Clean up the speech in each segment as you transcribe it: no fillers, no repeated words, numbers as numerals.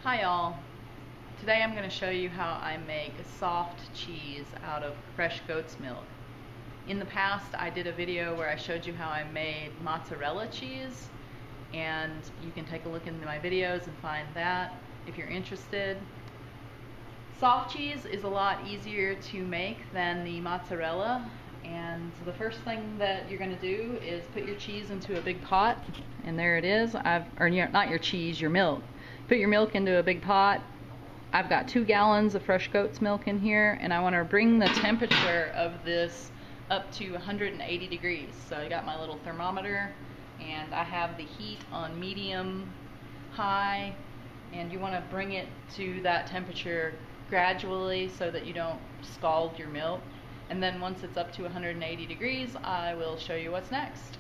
Hi y'all. Today I'm going to show you how I make soft cheese out of fresh goat's milk. In the past I did a video where I showed you how I made mozzarella cheese, and you can take a look into my videos and find that if you're interested. Soft cheese is a lot easier to make than the mozzarella, and the first thing that you're going to do is put your cheese into a big pot, and there it is. Not your cheese, your milk. Put your milk into a big pot. I've got 2 gallons of fresh goat's milk in here, and I want to bring the temperature of this up to 180 degrees. So I got my little thermometer, and I have the heat on medium high, and you want to bring it to that temperature gradually so that you don't scald your milk. And then once it's up to 180 degrees, I will show you what's next.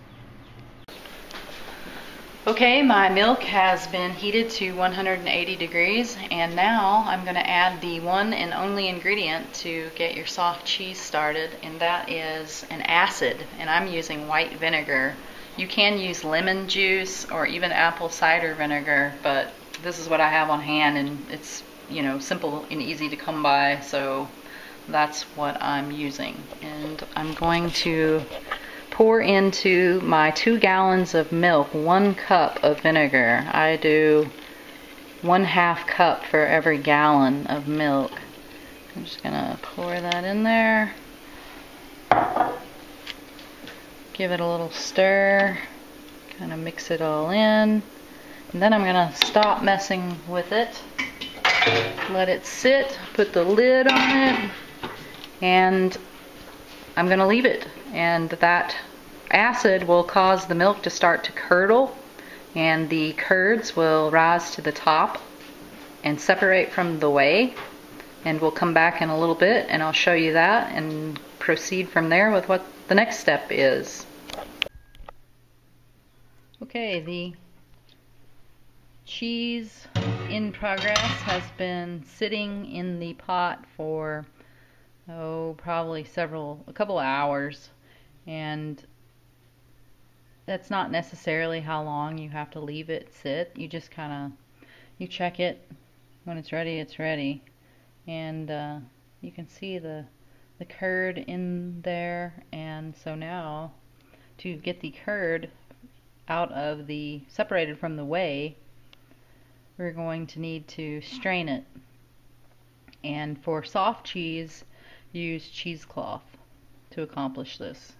Okay, my milk has been heated to 180 degrees, and now I'm going to add the one and only ingredient to get your soft cheese started, and that is an acid, and I'm using white vinegar. You can use lemon juice or even apple cider vinegar, but this is what I have on hand, and it's, you know, simple and easy to come by, so that's what I'm using. And I'm going to pour into my 2 gallons of milk 1 cup of vinegar. I do 1/2 cup for every gallon of milk. I'm just gonna pour that in there. Give it a little stir, kind of mix it all in, and then I'm gonna stop messing with it. Let it sit, put the lid on it, and I'm gonna leave it, and that acid will cause the milk to start to curdle, and the curds will rise to the top and separate from the whey, and we'll come back in a little bit and I'll show you that and proceed from there with what the next step is. Okay, the cheese in progress has been sitting in the pot for probably a couple of hours, and that's not necessarily how long you have to leave it sit. You just you check it when it's ready, and you can see the curd in there. And so now, to get the curd out of separated from the whey, we're going to need to strain it. And for soft cheese, use cheesecloth to accomplish this.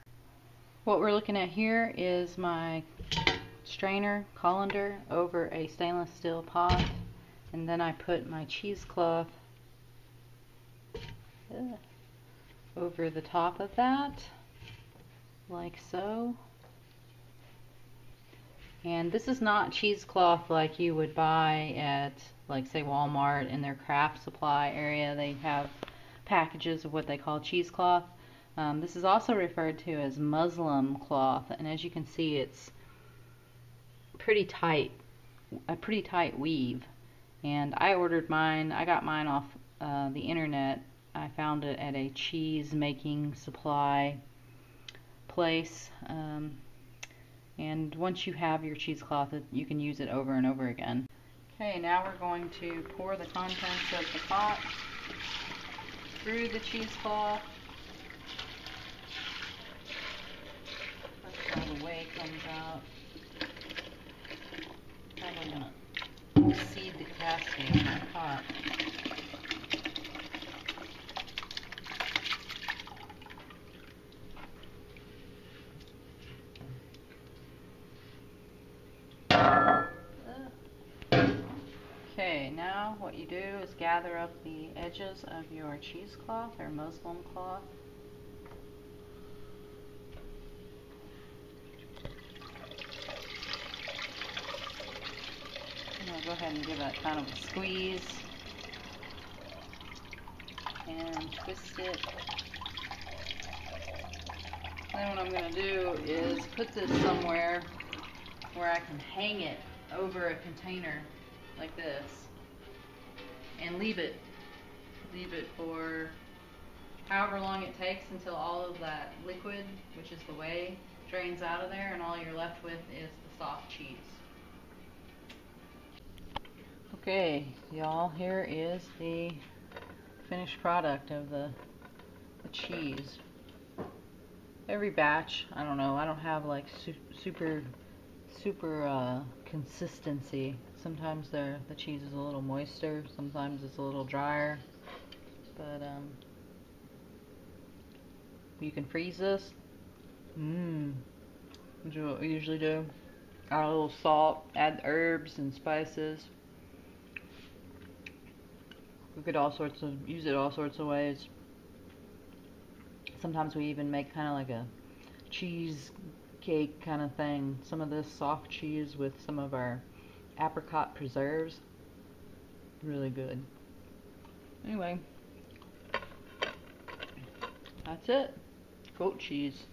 What we're looking at here is my strainer colander over a stainless steel pot, and then I put my cheesecloth over the top of that, like so. And this is not cheesecloth like you would buy at, like, say, Walmart in their craft supply area. They have packages of what they call cheesecloth. This is also referred to as muslin cloth, and as you can see, it's a pretty tight weave. And I got mine off the internet. I found it at a cheese making supply place. And once you have your cheesecloth, you can use it over and over again. Okay, now we're going to pour the contents of the pot through the cheesecloth. That's how the whey comes out. Probably gonna exceed the capacity of my pot. Okay, now what you do is gather up the edges of your cheesecloth or muslin cloth. And I'll go ahead and give that kind of a squeeze and twist it. Then what I'm going to do is put this somewhere where I can hang it over a container like this, and leave it for however long it takes until all of that liquid, which is the whey, drains out of there, and all you're left with is the soft cheese. Okay, y'all, here is the finished product of the cheese. Every batch, I don't know, I don't have like super consistency. Sometimes the cheese is a little moister, sometimes it's a little drier, but you can freeze this. Which is what we usually do. Add a little salt, add herbs and spices. We could use it all sorts of ways. Sometimes we even make kind of like a cheese cake kind of thing. Some of this soft cheese with some of our apricot preserves. Really good. Anyway, that's it. Goat cheese.